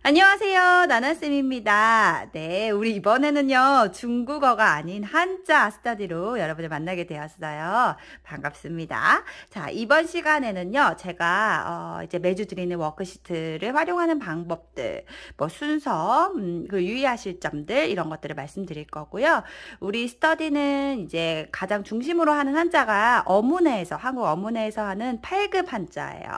안녕하세요. 나나쌤입니다. 네, 우리 이번에는요, 중국어가 아닌 한자 스터디로 여러분을 만나게 되었어요. 반갑습니다. 자, 이번 시간에는요, 제가, 이제 매주 드리는 워크시트를 활용하는 방법들, 뭐 순서, 그 유의하실 점들, 이런 것들을 말씀드릴 거고요. 우리 스터디는 이제 가장 중심으로 하는 한자가 어문회에서, 한국 어문회에서 하는 8급 한자예요.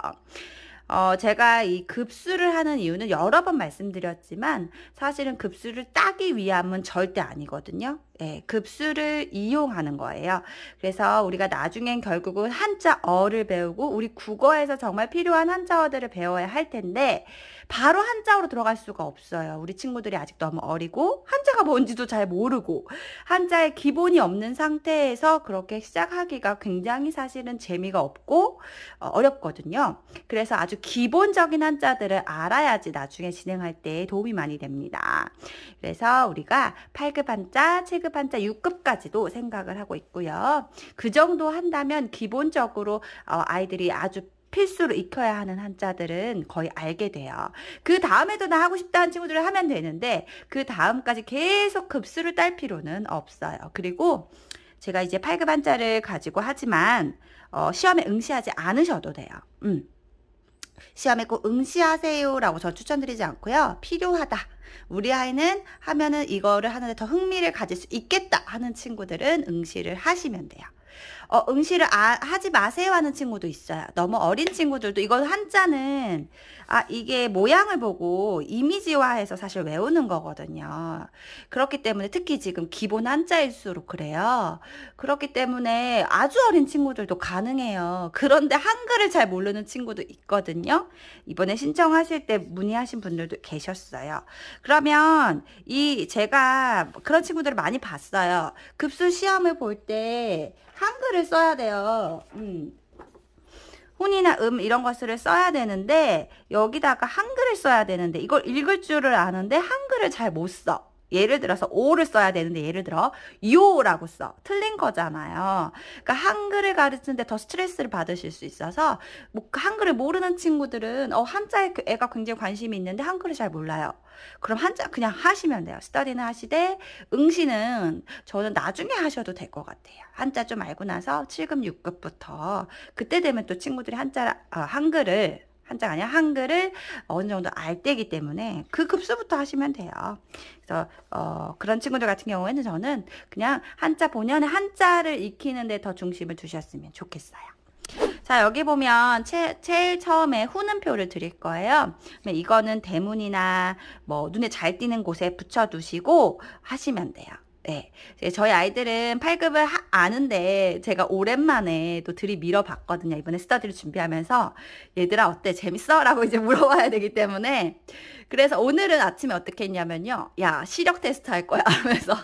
제가 이 급수를 하는 이유는 여러 번 말씀드렸지만 사실은 급수를 따기 위함은 절대 아니거든요. 예, 급수를 이용하는 거예요. 그래서 우리가 나중엔 결국은 한자어를 배우고 우리 국어에서 정말 필요한 한자어들을 배워야 할 텐데 바로 한자어로 들어갈 수가 없어요. 우리 친구들이 아직 너무 어리고 한자가 뭔지도 잘 모르고 한자의 기본이 없는 상태에서 그렇게 시작하기가 굉장히 사실은 재미가 없고 어렵거든요. 그래서 아주 기본적인 한자들을 알아야지 나중에 진행할 때 도움이 많이 됩니다. 그래서 우리가 8급 한자, 7급 한자, 6급까지도 생각을 하고 있고요. 그 정도 한다면 기본적으로 아이들이 아주 필수로 익혀야 하는 한자들은 거의 알게 돼요. 그 다음에도 나 하고 싶다는 친구들을 하면 되는데 그 다음까지 계속 급수를 딸 필요는 없어요. 그리고 제가 이제 8급 한자를 가지고 하지만 시험에 응시하지 않으셔도 돼요. 시험에 꼭 응시하세요라고 저 추천드리지 않고요. 필요하다. 우리 아이는 하면은 이거를 하는데 더 흥미를 가질 수 있겠다 하는 친구들은 응시를 하시면 돼요. 응시를 하지 마세요 하는 친구도 있어요. 너무 어린 친구들도 이거 한자는 이게 모양을 보고 이미지화해서 사실 외우는 거거든요. 그렇기 때문에 특히 지금 기본 한자일수록 그래요. 그렇기 때문에 아주 어린 친구들도 가능해요. 그런데 한글을 잘 모르는 친구도 있거든요. 이번에 신청하실 때 문의하신 분들도 계셨어요. 그러면 제가 그런 친구들을 많이 봤어요. 급수 시험을 볼 때 한글을 써야 돼요. 혼이나 이런 것을 써야 되는데 여기다가 한글을 써야 되는데 이걸 읽을 줄을 아는데 한글을 잘 못 써. 예를 들어서 오를 써야 되는데 예를 들어 요라고 써. 틀린 거잖아요. 그러니까 한글을 가르치는데 더 스트레스를 받으실 수 있어서 뭐 한글을 모르는 친구들은 한자에 애가 굉장히 관심이 있는데 한글을 잘 몰라요. 그럼 한자 그냥 하시면 돼요. 스터디는 하시되 응시는 저는 나중에 하셔도 될 것 같아요. 한자 좀 알고 나서 7급, 6급부터 그때 되면 또 친구들이 한자가 아니라 한글을 어느 정도 알 때기 때문에 그 급수부터 하시면 돼요. 그래서 그런 친구들 같은 경우에는 저는 그냥 한자 본연의 한자를 익히는 데 더 중심을 두셨으면 좋겠어요. 자, 여기 보면 제일 처음에 후는표를 드릴 거예요. 이거는 대문이나 뭐 눈에 잘 띄는 곳에 붙여두시고 하시면 돼요. 네. 저희 아이들은 8급을 아는데 제가 오랜만에 또 들이밀어 봤거든요. 이번에 스터디를 준비하면서 얘들아 어때? 재밌어? 라고 이제 물어봐야 되기 때문에 그래서 오늘은 아침에 어떻게 했냐면요. 야, 시력 테스트 할 거야 하면서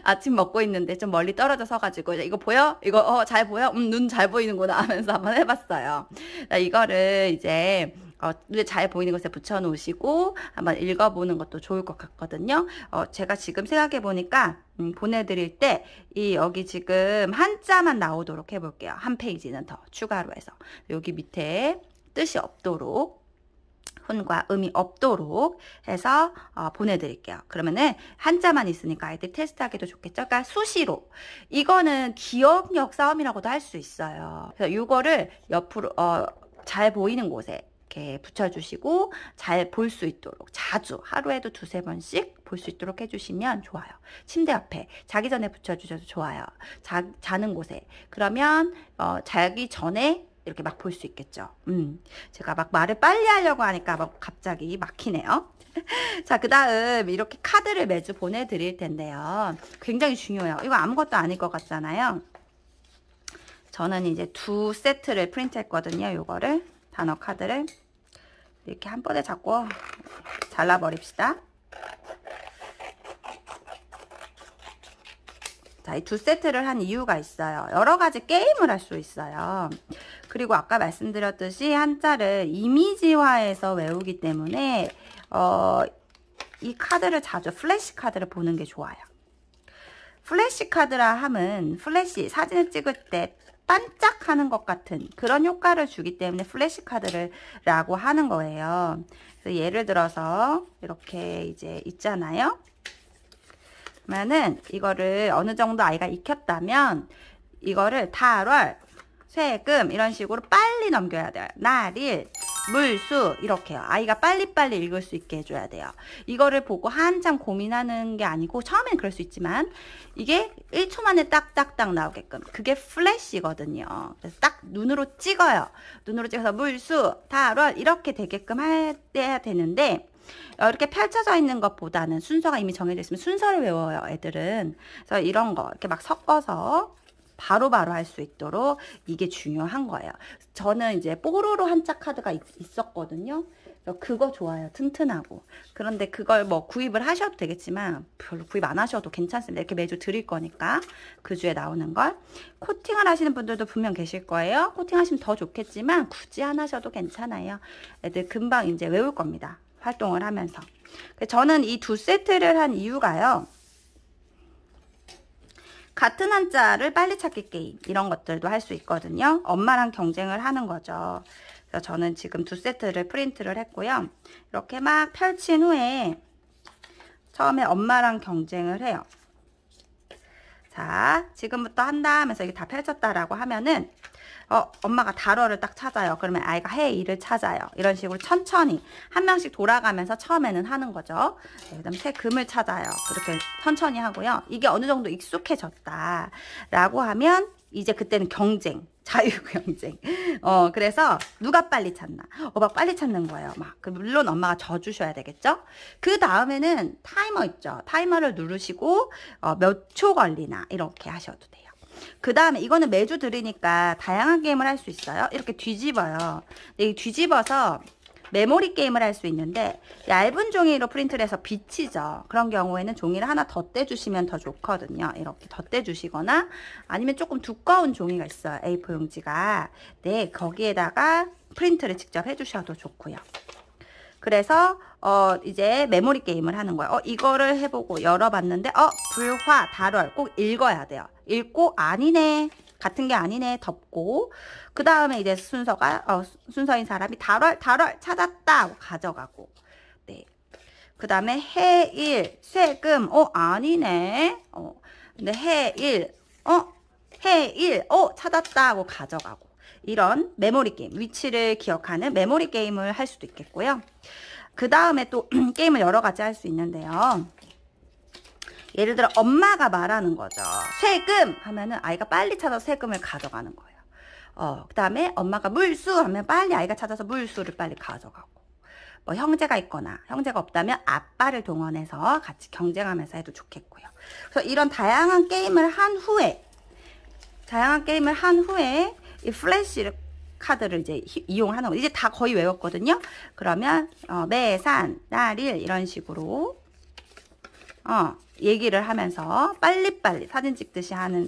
아침 먹고 있는데 좀 멀리 떨어져 서가지고 이거 보여? 이거 잘 보여? 눈 잘 보이는구나 하면서 한번 해봤어요. 이거를 이제 눈에 잘 보이는 곳에 붙여 놓으시고 한번 읽어보는 것도 좋을 것 같거든요. 제가 지금 생각해 보니까 보내드릴 때 여기 지금 한자만 나오도록 해볼게요. 한 페이지는 더 추가로 해서 여기 밑에 뜻이 없도록 혼과 음이 없도록 해서 보내드릴게요. 그러면은 한자만 있으니까 아이들 테스트하기도 좋겠죠. 그러니까 수시로 이거는 기억력 싸움이라고도 할 수 있어요. 그래서 이거를 옆으로 잘 보이는 곳에 이렇게 붙여주시고 잘 볼 수 있도록 자주 하루에도 2-3번씩 볼 수 있도록 해주시면 좋아요. 침대 옆에 자기 전에 붙여주셔도 좋아요. 자는 곳에 그러면 자기 전에 이렇게 막 볼 수 있겠죠. 제가 막 말을 빨리 하려고 하니까 막 갑자기 막히네요. 자, 그 다음 이렇게 카드를 매주 보내드릴 텐데요. 굉장히 중요해요. 이거 아무것도 아닐 것 같잖아요. 저는 이제 2세트를 프린트했거든요. 요거를 단어 카드를 이렇게 한 번에 잡고 잘라버립시다. 자, 이 2세트를 한 이유가 있어요. 여러 가지 게임을 할 수 있어요. 그리고 아까 말씀드렸듯이 한자를 이미지화해서 외우기 때문에 이 카드를 자주 플래시 카드를 보는 게 좋아요. 플래시 카드라 함은 플래시 사진을 찍을 때 반짝하는 것 같은 그런 효과를 주기 때문에 플래시 카드를 라고 하는 거예요. 그래서 예를 들어서 이렇게 이제 있잖아요. 그러면은 이거를 어느 정도 아이가 익혔다면 이거를 달월, 세금 이런 식으로 빨리 넘겨야 돼요. 날일, 물수 이렇게요. 아이가 빨리빨리 읽을 수 있게 해줘야 돼요. 이거를 보고 한참 고민하는 게 아니고 처음엔 그럴 수 있지만 이게 1초 만에 딱딱딱 나오게끔 그게 플래시거든요. 그래서 딱 눈으로 찍어요. 눈으로 찍어서 물수, 달월 이렇게 되게끔 해야 되는데 이렇게 펼쳐져 있는 것보다는 순서가 이미 정해져 있으면 순서를 외워요, 애들은. 그래서 이런 거 이렇게 막 섞어서 바로바로 할 수 있도록 이게 중요한 거예요. 저는 이제 뽀로로 한자 카드가 있었거든요. 그거 좋아요. 튼튼하고. 그런데 그걸 뭐 구입을 하셔도 되겠지만 별로 구입 안 하셔도 괜찮습니다. 이렇게 매주 드릴 거니까 그 주에 나오는 걸. 코팅을 하시는 분들도 분명 계실 거예요. 코팅하시면 더 좋겠지만 굳이 안 하셔도 괜찮아요. 애들 금방 이제 외울 겁니다. 활동을 하면서. 저는 이 두 세트를 한 이유가요. 같은 한자를 빨리 찾기 게임 이런 것들도 할 수 있거든요. 엄마랑 경쟁을 하는 거죠. 그래서 저는 지금 두 세트를 프린트를 했고요. 이렇게 막 펼친 후에 처음에 엄마랑 경쟁을 해요. 자, 지금부터 한다 하면서 이게 다 펼쳤다라고 하면은 엄마가 달월을 딱 찾아요. 그러면 아이가 해일을 찾아요. 이런 식으로 천천히 한 명씩 돌아가면서 처음에는 하는 거죠. 네, 그 다음에 세금을 찾아요. 이렇게 천천히 하고요. 이게 어느 정도 익숙해졌다라고 하면 이제 그때는 경쟁, 자유 경쟁. 그래서 누가 빨리 찾나. 막 빨리 찾는 거예요. 막 물론 엄마가 져주셔야 되겠죠. 그 다음에는 타이머 있죠. 타이머를 누르시고 몇 초 걸리나 이렇게 하셔도 돼요. 그 다음에 이거는 매주 드리니까 다양한 게임을 할 수 있어요. 이렇게 뒤집어요. 이 뒤집어서 메모리 게임을 할 수 있는데 얇은 종이로 프린트를 해서 비치죠. 그런 경우에는 종이를 하나 덧대주시면 더 좋거든요. 이렇게 덧대주시거나 아니면 조금 두꺼운 종이가 있어요. A4 용지가. 네, 거기에다가 프린트를 직접 해주셔도 좋고요. 그래서 이제 메모리 게임을 하는 거예요. 이거를 해보고 열어봤는데 불화, 달월 꼭 읽어야 돼요. 읽고 아니네. 같은 게 아니네. 덮고 그 다음에 이제 순서인 사람이 달월 찾았다 하고 가져가고 네. 그 다음에 해일, 세금 아니네. 근데 해일 찾았다 하고 가져가고 이런 메모리 게임, 위치를 기억하는 메모리 게임을 할 수도 있겠고요. 그 다음에 또 게임을 여러 가지 할 수 있는데요. 예를 들어 엄마가 말하는 거죠. 세금 하면은 아이가 빨리 찾아서 세금을 가져가는 거예요. 그 다음에 엄마가 물수 하면 빨리 아이가 찾아서 물수를 빨리 가져가고 뭐 형제가 있거나 형제가 없다면 아빠를 동원해서 같이 경쟁하면서 해도 좋겠고요. 그래서 이런 다양한 게임을 한 후에 이 플래시 카드를 이제 이용하는 거예요. 이제 다 거의 외웠거든요. 그러면 매산, 날일 이런 식으로 얘기를 하면서 빨리빨리 사진 찍듯이 하는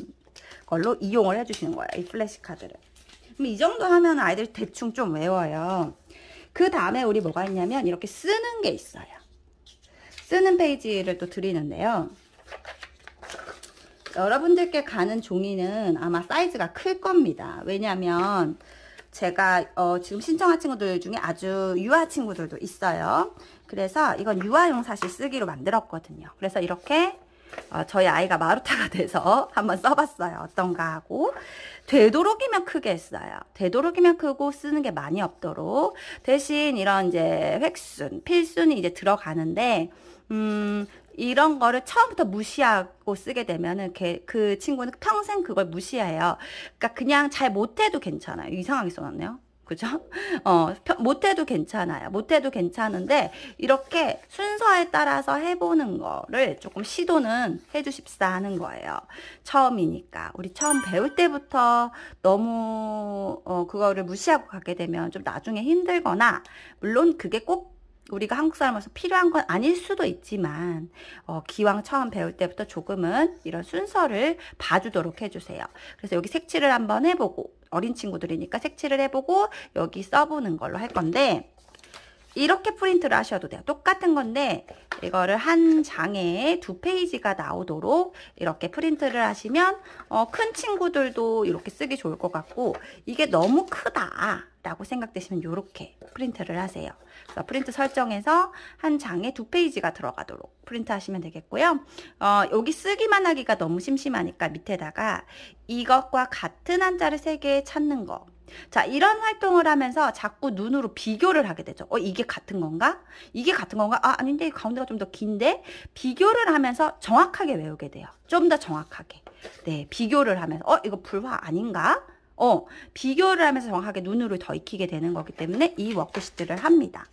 걸로 이용을 해주시는 거예요. 이 플래시 카드를. 그럼 이 정도 하면 아이들 대충 좀 외워요. 그 다음에 우리 뭐가 있냐면 이렇게 쓰는 게 있어요. 쓰는 페이지를 또 드리는데요. 여러분들께 가는 종이는 아마 사이즈가 클 겁니다. 왜냐면 제가 지금 신청한 친구들 중에 아주 유아 친구들도 있어요. 그래서 이건 유아용 사실 쓰기로 만들었거든요. 그래서 이렇게 저희 아이가 마루타가 돼서 한번 써봤어요. 어떤가 하고 되도록이면 크게 했어요. 되도록이면 크고 쓰는 게 많이 없도록 대신 이런 이제 획순, 필순이 이제 들어가는데 이런 거를 처음부터 무시하고 쓰게 되면은 그 친구는 평생 그걸 무시해요. 그러니까 그냥 잘 못해도 괜찮아요. 이상하게 써놨네요. 그죠? 못해도 괜찮아요. 못해도 괜찮은데 이렇게 순서에 따라서 해보는 거를 조금 시도는 해주십사 하는 거예요. 처음이니까. 우리 처음 배울 때부터 너무 그거를 무시하고 가게 되면 좀 나중에 힘들거나 물론 그게 꼭 우리가 한국 사람으로서 필요한 건 아닐 수도 있지만 기왕 처음 배울 때부터 조금은 이런 순서를 봐주도록 해주세요. 그래서 여기 색칠을 한번 해보고 어린 친구들이니까 색칠을 해보고 여기 써보는 걸로 할 건데 이렇게 프린트를 하셔도 돼요. 똑같은 건데 이거를 한 장에 2페이지가 나오도록 이렇게 프린트를 하시면 큰 친구들도 이렇게 쓰기 좋을 것 같고, 이게 너무 크다 라고 생각되시면 이렇게 프린트를 하세요. 그래서 프린트 설정해서 한 장에 2페이지가 들어가도록 프린트 하시면 되겠고요. 여기 쓰기만 하기가 너무 심심하니까 밑에다가 이것과 같은 한자를 3개 찾는 거. 자, 이런 활동을 하면서 자꾸 눈으로 비교를 하게 되죠. 이게 같은 건가? 이게 같은 건가? 아, 아닌데 가운데가 좀 더 긴데? 비교를 하면서 정확하게 외우게 돼요. 좀 더 정확하게. 네, 비교를 하면서 이거 불화 아닌가? 비교를 하면서 정확하게 눈으로 더 익히게 되는 거기 때문에 이 워크시트를 합니다.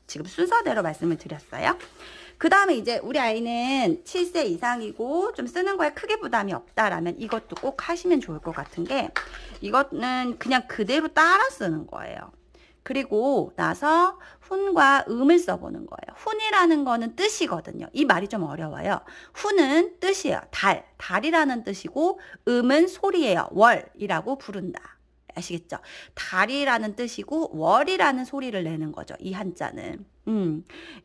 지금 순서대로 말씀을 드렸어요. 그 다음에 이제 우리 아이는 7세 이상이고 좀 쓰는 거에 크게 부담이 없다라면 이것도 꼭 하시면 좋을 것 같은 게, 이거는 그냥 그대로 따라 쓰는 거예요. 그리고 나서 훈과 음을 써보는 거예요. 훈이라는 거는 뜻이거든요. 이 말이 좀 어려워요. 훈은 뜻이에요. 달이라는 뜻이고, 음은 소리예요. 월이라고 부른다. 아시겠죠? 달이라는 뜻이고 월이라는 소리를 내는 거죠. 이 한자는.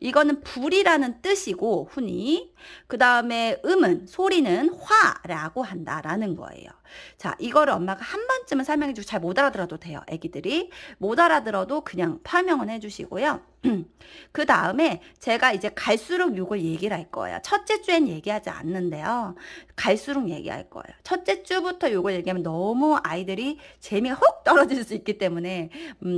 이거는 불이라는 뜻이고 훈이, 그 다음에 소리는 화라고 한다라는 거예요. 자, 이거를 엄마가 한 번쯤은 설명해 주고 잘 못 알아들어도 돼요. 애기들이 못 알아들어도 그냥 설명은 해주시고요. 그 다음에 제가 이제 갈수록 이걸 얘기를 할 거예요. 첫째 주엔 얘기하지 않는데요. 갈수록 얘기할 거예요. 첫째 주부터 이걸 얘기하면 너무 아이들이 재미가 훅 떨어질 수 있기 때문에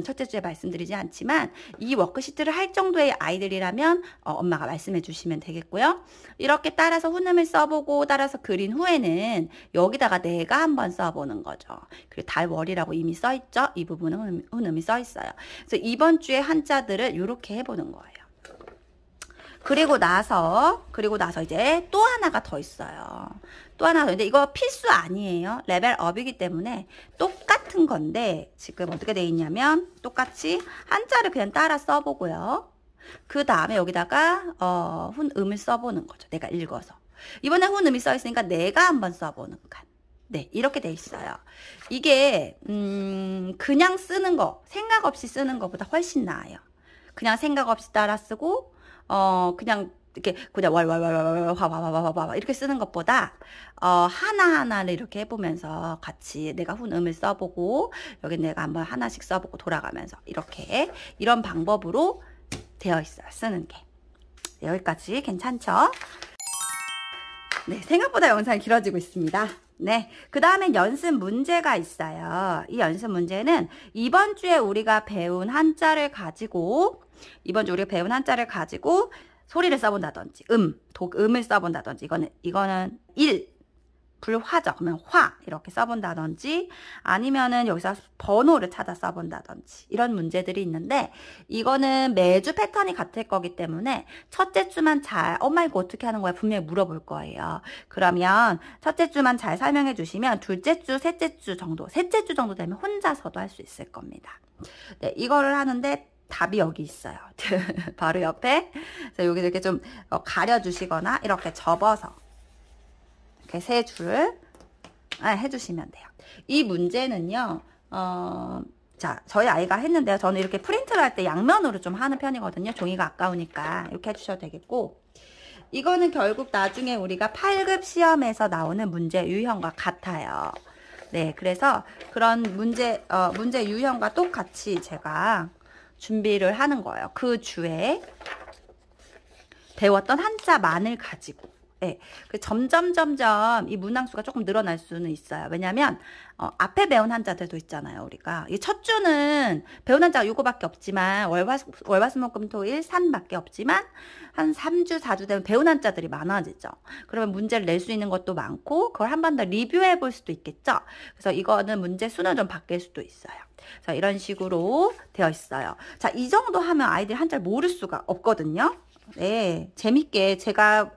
첫째 주에 말씀드리지 않지만, 이 워크시트를 할 정도의 아이들이라면 엄마가 말씀해 주시면 되겠고요. 이렇게 따라서 훈음을 써보고 따라서 그린 후에는 여기다가 내가 한번 써보는 거죠. 그리고 달월이라고 이미 써있죠. 이 부분은 훈음이 써있어요. 그래서 이번 주에 한자들을 이렇게 해보는 거예요. 그리고 나서 이제 또 하나가 더 있어요. 또 하나 더 있는데 이거 필수 아니에요. 레벨업이기 때문에 똑같은 건데 지금 어떻게 돼 있냐면 똑같이 한자를 그냥 따라 써보고요. 그 다음에 여기다가 훈음을 써보는 거죠. 내가 읽어서. 이번에 훈음이 써있으니까 내가 한번 써보는 간. 네, 이렇게 돼 있어요. 이게 그냥 쓰는 거, 생각 없이 쓰는 것보다 훨씬 나아요. 그냥 생각 없이 따라 쓰고 그냥 이렇게 그냥 와와와와와와와와와 이렇게 쓰는 것보다 하나하나를 이렇게 해보면서 같이 내가 훈음을 써보고 여기 내가 한번 하나씩 써보고 돌아가면서 이렇게 이런 방법으로 되어 있어요. 쓰는 게. 네, 여기까지 괜찮죠? 네, 생각보다 영상이 길어지고 있습니다. 네, 그 다음엔 연습 문제가 있어요. 이 연습 문제는 이번 주에 우리가 배운 한자를 가지고 소리를 써본다든지 음을 써본다든지 이거는 불화죠. 그러면 화 이렇게 써본다든지 아니면은 여기서 번호를 찾아 써본다든지 이런 문제들이 있는데, 이거는 매주 패턴이 같을 거기 때문에 첫째 주만 엄마 이거 어떻게 하는 거야 분명히 물어볼 거예요. 그러면 첫째 주만 잘 설명해 주시면 둘째 주, 셋째 주 정도 되면 혼자서도 할 수 있을 겁니다. 네, 이거를 하는데 답이 여기 있어요. 바로 옆에. 그래서 여기 이렇게 좀 가려주시거나 이렇게 접어서 이렇게 3줄을 해주시면 돼요. 이 문제는요, 자, 저희 아이가 했는데요. 저는 이렇게 프린트를 할 때 양면으로 좀 하는 편이거든요. 종이가 아까우니까 이렇게 해주셔도 되겠고, 이거는 결국 나중에 우리가 8급 시험에서 나오는 문제 유형과 같아요. 네, 그래서 그런 문제 유형과 똑같이 제가 준비를 하는 거예요. 그 주에 배웠던 한자만을 가지고. 네, 점점 이 문항수가 조금 늘어날 수는 있어요. 왜냐면 앞에 배운 한자들도 있잖아요. 우리가 이 첫 주는 배운 한자가 요거밖에 없지만 월화수목금토일 산밖에 없지만 한 3주 4주 되면 배운 한자들이 많아지죠. 그러면 문제를 낼 수 있는 것도 많고 그걸 한 번 더 리뷰해 볼 수도 있겠죠. 그래서 이거는 문제 수는 좀 바뀔 수도 있어요. 자, 이런 식으로 되어 있어요. 자, 이 정도 하면 아이들이 한자를 모를 수가 없거든요. 네, 재밌게 제가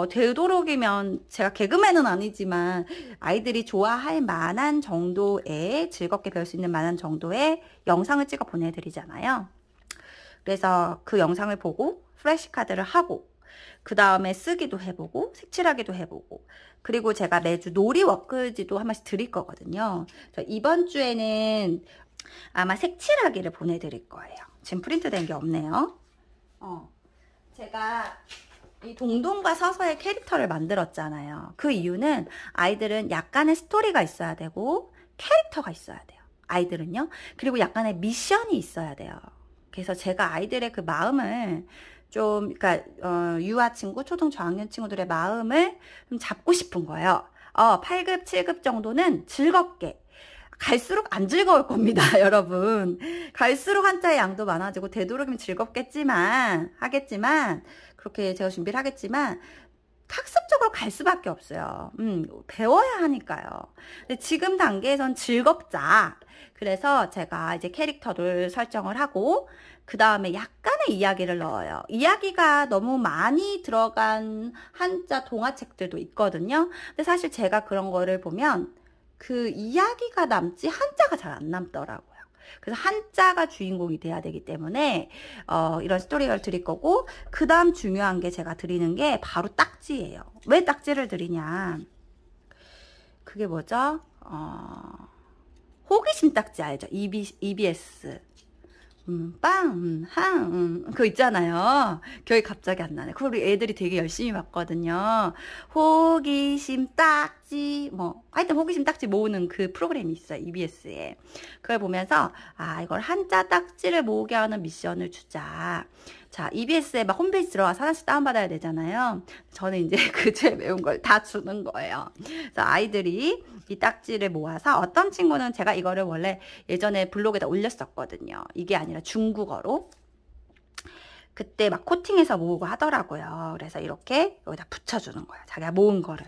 되도록이면 제가 개그맨은 아니지만 아이들이 좋아할 만한 정도의 즐겁게 배울 수 있는 만한 정도의 영상을 찍어 보내드리잖아요. 그래서 그 영상을 보고 플래시카드를 하고 그 다음에 쓰기도 해보고 색칠하기도 해보고, 그리고 제가 매주 놀이 워크지도 한 번씩 드릴 거거든요. 이번 주에는 아마 색칠하기를 보내드릴 거예요. 지금 프린트된 게 없네요. 제가 이 동동과 서서의 캐릭터를 만들었잖아요. 그 이유는 아이들은 약간의 스토리가 있어야 되고 캐릭터가 있어야 돼요. 아이들은요. 그리고 약간의 미션이 있어야 돼요. 그래서 제가 아이들의 그 마음을 좀, 그러니까 유아 친구, 초등 저학년 친구들의 마음을 좀 잡고 싶은 거예요. 8급, 7급 정도는 즐겁게. 갈수록 안 즐거울 겁니다, 여러분. 갈수록 한자의 양도 많아지고 되도록이면 하겠지만 그렇게 제가 준비를 하겠지만 학습적으로 갈 수밖에 없어요. 배워야 하니까요. 근데 지금 단계에선 즐겁자. 그래서 제가 이제 캐릭터를 설정을 하고 그 다음에 약간의 이야기를 넣어요. 이야기가 너무 많이 들어간 한자 동화책들도 있거든요. 근데 사실 제가 그런 거를 보면 그 이야기가 남지 한자가 잘 안 남더라고요. 그래서 한자가 주인공이 돼야 되기 때문에 이런 스토리를 드릴 거고, 그 다음 중요한 게 제가 드리는 게 바로 딱지예요. 왜 딱지를 드리냐, 그게 뭐죠? 호기심 딱지 알죠? EBS 그거 있잖아요. 기억이 갑자기 안 나네. 그걸 우리 애들이 되게 열심히 봤거든요. 호기심 딱지, 하여튼 호기심 딱지 모으는 그 프로그램이 있어요. EBS에. 그걸 보면서, 이걸 한자 딱지를 모으게 하는 미션을 주자. 자, EBS에 막 홈페이지 들어가서 하나씩 다운받아야 되잖아요. 저는 이제 그 제일 매운 걸 다 주는 거예요. 그래서 아이들이 이 딱지를 모아서, 어떤 친구는 제가 이거를 원래 예전에 블로그에다 올렸었거든요. 이게 아니라 중국어로. 그때 막 코팅해서 모으고 하더라고요. 그래서 이렇게 여기다 붙여주는 거예요. 자기가 모은 거를.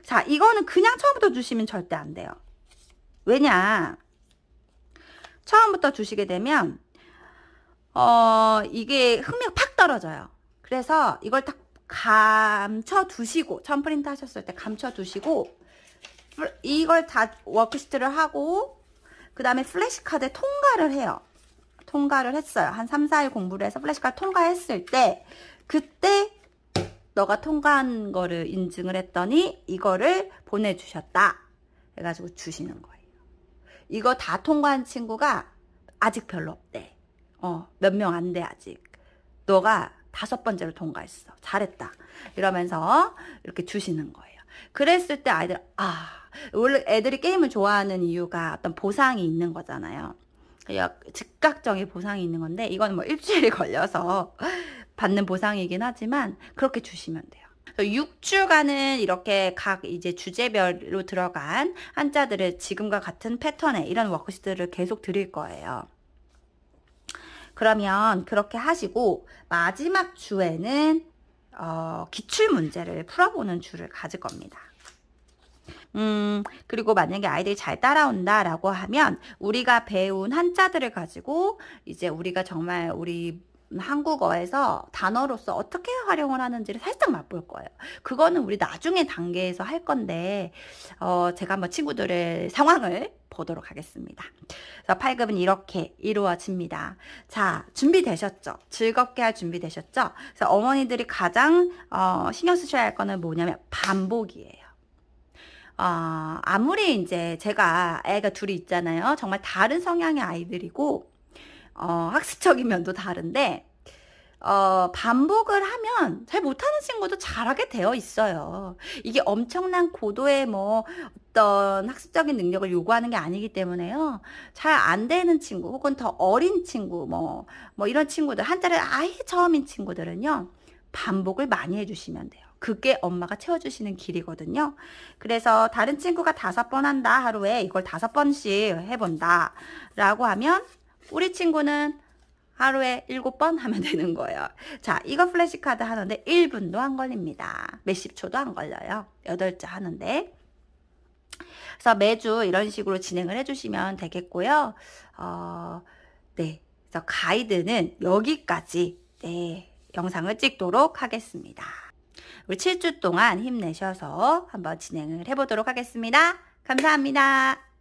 자, 이거는 그냥 처음부터 주시면 절대 안 돼요. 왜냐? 처음부터 주시게 되면 이게 흥미가 팍 떨어져요. 그래서 이걸 딱 감춰 두시고, 처음 프린트 하셨을 때 감춰 두시고, 이걸 다 워크시트를 하고, 그 다음에 플래시카드에 통과를 해요. 통과를 했어요. 한 3, 4일 공부를 해서 플래시카드 통과했을 때, 그때 너가 통과한 거를 인증을 했더니 이거를 보내주셨다 해가지고 주시는 거예요. 이거 다 통과한 친구가 아직 별로 없대. 몇 명 안 돼 아직. 너가 5번째로 통과했어. 잘했다. 이러면서 이렇게 주시는 거예요. 그랬을 때 아이들, 원래 애들이 게임을 좋아하는 이유가 어떤 보상이 있는 거잖아요. 즉각적인 보상이 있는 건데, 이거는 뭐 일주일이 걸려서 받는 보상이긴 하지만 그렇게 주시면 돼요. 6주간은 이렇게 각 이제 주제별로 들어간 한자들을 지금과 같은 패턴의 이런 워크시트를 계속 드릴 거예요. 그러면 그렇게 하시고, 마지막 주에는 기출문제를 풀어보는 주를 가질 겁니다. 그리고 만약에 아이들이 잘 따라온다 라고 하면, 우리가 배운 한자들을 가지고 이제 우리가 정말 우리 한국어에서 단어로서 어떻게 활용을 하는지를 살짝 맛볼 거예요. 그거는 우리 나중에 단계에서 할 건데, 제가 한번 친구들의 상황을 보도록 하겠습니다. 그래서 8급은 이렇게 이루어집니다. 자, 준비되셨죠? 즐겁게 할 준비되셨죠? 그래서 어머니들이 가장 신경 쓰셔야 할 거는 뭐냐면 반복이에요. 아무리 이제 제가 애가 둘이 있잖아요. 정말 다른 성향의 아이들이고, 학습적인 면도 다른데, 반복을 하면 잘 못하는 친구도 잘하게 되어 있어요. 이게 엄청난 고도의 어떤 학습적인 능력을 요구하는 게 아니기 때문에요. 잘 안 되는 친구, 혹은 더 어린 친구, 이런 친구들, 한자를 아예 처음인 친구들은요, 반복을 많이 해주시면 돼요. 그게 엄마가 채워주시는 길이거든요. 그래서 다른 친구가 5번 한다, 하루에 이걸 5번씩 해본다 라고 하면, 우리 친구는 하루에 7번 하면 되는 거예요. 자, 이거 플래시카드 하는데 1분도 안 걸립니다. 몇십 초도 안 걸려요. 8자 하는데. 그래서 매주 이런 식으로 진행을 해주시면 되겠고요. 네. 그래서 가이드는 여기까지, 영상을 찍도록 하겠습니다. 우리 7주 동안 힘내셔서 한번 진행을 해보도록 하겠습니다. 감사합니다.